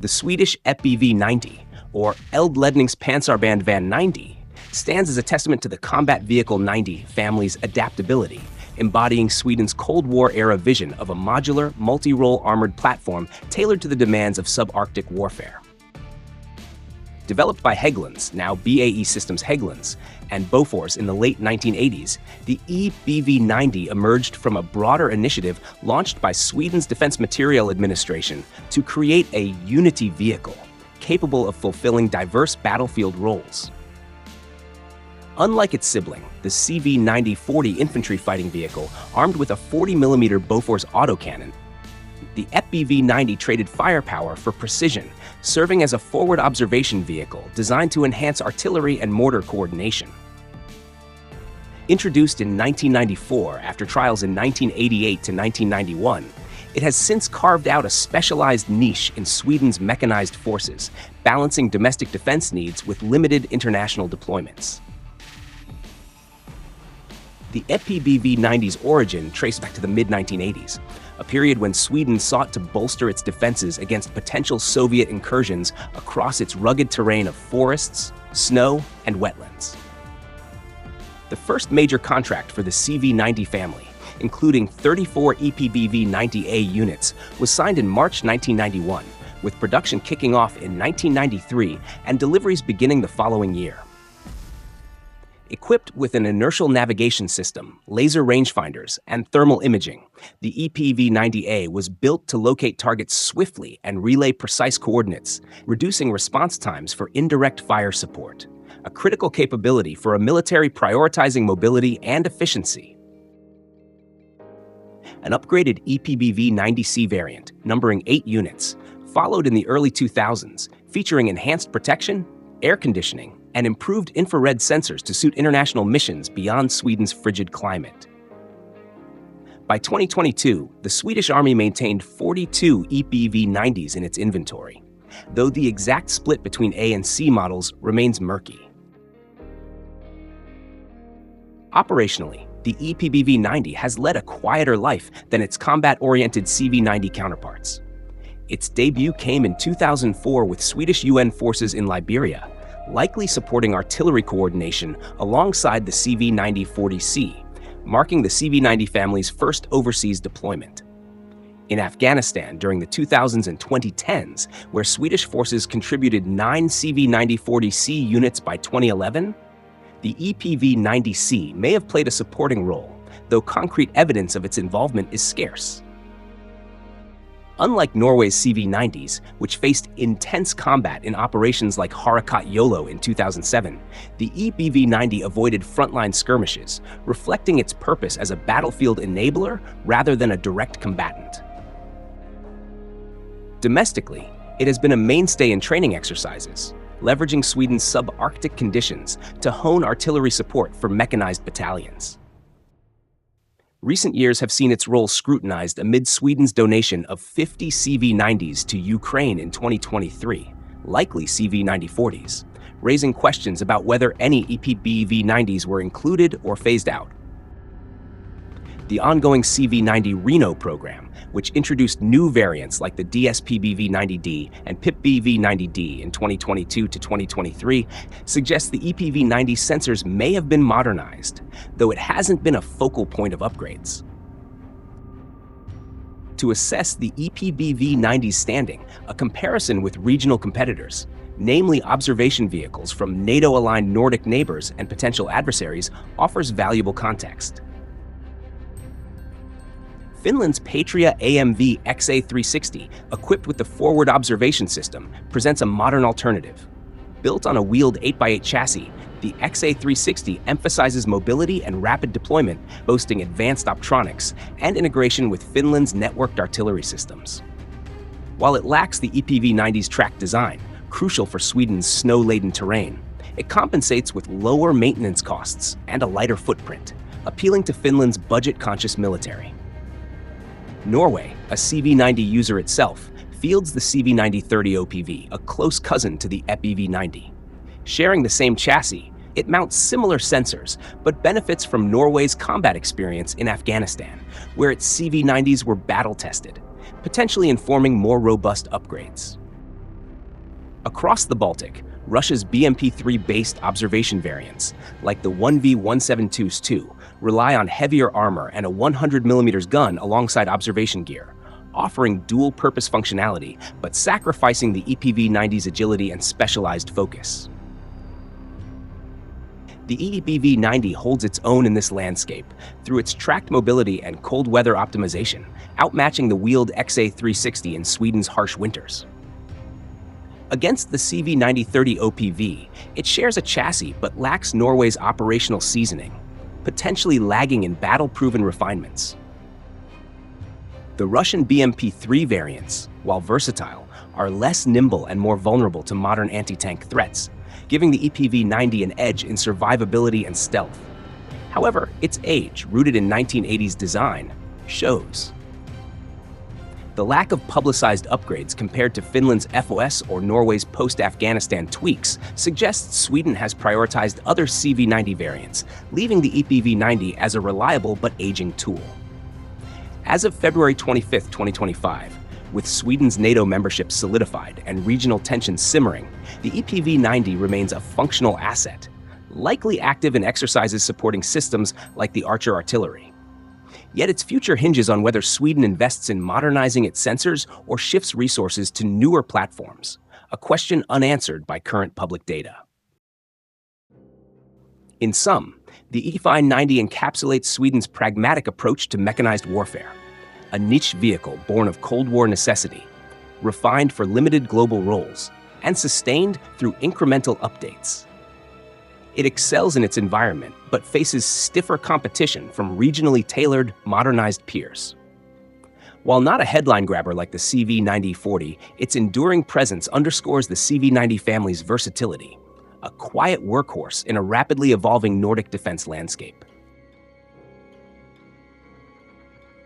The Swedish Epbv 90, or Eldledningspansarband van 90, stands as a testament to the Combat Vehicle 90 family's adaptability, embodying Sweden's Cold War-era vision of a modular, multi-role armored platform tailored to the demands of subarctic warfare. Developed by Hägglunds, now BAE Systems Hägglunds, and Bofors in the late 1980s, the EBV-90 emerged from a broader initiative launched by Sweden's Defense Materiel Administration to create a unity vehicle capable of fulfilling diverse battlefield roles. Unlike its sibling, the CV-90-40 infantry fighting vehicle, armed with a 40mm Bofors autocannon, the Epbv-90 traded firepower for precision, serving as a forward observation vehicle designed to enhance artillery and mortar coordination. Introduced in 1994 after trials in 1988 to 1991, it has since carved out a specialized niche in Sweden's mechanized forces, balancing domestic defense needs with limited international deployments. The Epbv-90's origin traced back to the mid-1980s, a period when Sweden sought to bolster its defenses against potential Soviet incursions across its rugged terrain of forests, snow, and wetlands. The first major contract for the CV-90 family, including 34 Epbv-90A units, was signed in March 1991, with production kicking off in 1993 and deliveries beginning the following year. Equipped with an inertial navigation system, laser rangefinders, and thermal imaging, the Epbv-90A was built to locate targets swiftly and relay precise coordinates, reducing response times for indirect fire support, a critical capability for a military prioritizing mobility and efficiency. An upgraded Epbv-90C variant, numbering 8 units, followed in the early 2000s, featuring enhanced protection, air conditioning, and improved infrared sensors to suit international missions beyond Sweden's frigid climate. By 2022, the Swedish Army maintained 42 Epbv-90s in its inventory, though the exact split between A and C models remains murky. Operationally, the Epbv-90 has led a quieter life than its combat-oriented CV-90 counterparts. Its debut came in 2004 with Swedish UN forces in Liberia, likely supporting artillery coordination alongside the CV-90-40C, marking the CV-90 family's first overseas deployment. In Afghanistan during the 2000s and 2010s, where Swedish forces contributed 9 CV-90-40C units by 2011, the Epbv-90C may have played a supporting role, though concrete evidence of its involvement is scarce. Unlike Norway's CV-90s, which faced intense combat in operations like Harakat Yolo in 2007, the Epbv-90 avoided frontline skirmishes, reflecting its purpose as a battlefield enabler rather than a direct combatant. Domestically, it has been a mainstay in training exercises, leveraging Sweden's subarctic conditions to hone artillery support for mechanized battalions. Recent years have seen its role scrutinized amid Sweden's donation of 50 CV-90s to Ukraine in 2023, likely CV-90-40s, raising questions about whether any Epbv-90s were included or phased out. The ongoing CV-90 Reno program, which introduced new variants like the DSPBV-90D and PIPBV-90D in 2022 to 2023, suggests the Epbv-90 sensors may have been modernized, though it hasn't been a focal point of upgrades. To assess the Epbv-90's standing, a comparison with regional competitors, namely observation vehicles from NATO-aligned Nordic neighbors and potential adversaries, offers valuable context. Finland's Patria AMV XA360, equipped with the forward observation system, presents a modern alternative. Built on a wheeled 8x8 chassis, the XA360 emphasizes mobility and rapid deployment, boasting advanced optronics and integration with Finland's networked artillery systems. While it lacks the Epbv-90's track design, crucial for Sweden's snow-laden terrain, it compensates with lower maintenance costs and a lighter footprint, appealing to Finland's budget-conscious military. Norway, a CV-90 user itself, fields the CV-90-30 OPV, a close cousin to the Epbv-90. Sharing the same chassis, it mounts similar sensors, but benefits from Norway's combat experience in Afghanistan, where its CV-90s were battle-tested, potentially informing more robust upgrades. Across the Baltic, Russia's BMP-3-based observation variants, like the 1V-172-2, rely on heavier armor and a 100mm gun alongside observation gear, offering dual-purpose functionality but sacrificing the EPV-90's agility and specialized focus. The EPV-90 holds its own in this landscape through its tracked mobility and cold weather optimization, outmatching the wheeled XA360 in Sweden's harsh winters. Against the CV9030 OPV, it shares a chassis but lacks Norway's operational seasoning, potentially lagging in battle-proven refinements. The Russian BMP-3 variants, while versatile, are less nimble and more vulnerable to modern anti-tank threats, giving the EPV-90 an edge in survivability and stealth. However, its age, rooted in 1980s design, shows. The lack of publicized upgrades compared to Finland's FOS or Norway's post-Afghanistan tweaks suggests Sweden has prioritized other CV90 variants, leaving the EPV-90 as a reliable but aging tool. As of February 25, 2025, with Sweden's NATO membership solidified and regional tensions simmering, the EPV-90 remains a functional asset, likely active in exercises supporting systems like the Archer artillery. Yet its future hinges on whether Sweden invests in modernizing its sensors or shifts resources to newer platforms, a question unanswered by current public data. In sum, the EPV-90 encapsulates Sweden's pragmatic approach to mechanized warfare, a niche vehicle born of Cold War necessity, refined for limited global roles, and sustained through incremental updates. It excels in its environment, but faces stiffer competition from regionally tailored, modernized peers. While not a headline grabber like the CV9040, its enduring presence underscores the CV90 family's versatility, a quiet workhorse in a rapidly evolving Nordic defense landscape.